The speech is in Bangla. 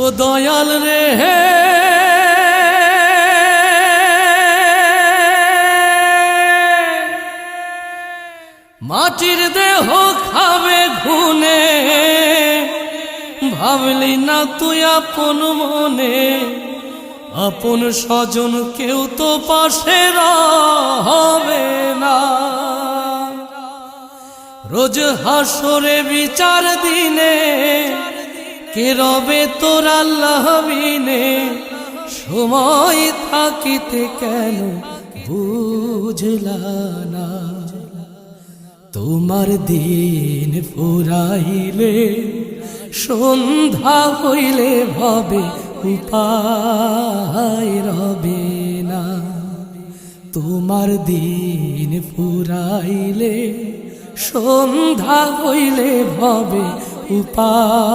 ও দয়াল রে, মাটির দেহ খাবে ঘুনে, ভাবলি না তুই আপন মনে, আপন স্বজন কেউ তো পাশে হবে না। রোজ হাসরে বিচার দিনে কে রবে তোর আল্লাহ বিনে, সময় থাকিতে কেন বুঝলা না। তোমার দিন ফুরাইলে সন্ধ্যা হইলে ভবে উপায় রবে না। তোমার দিন ফুরাইলে সন্ধ্যা হইলে ভবে উপায়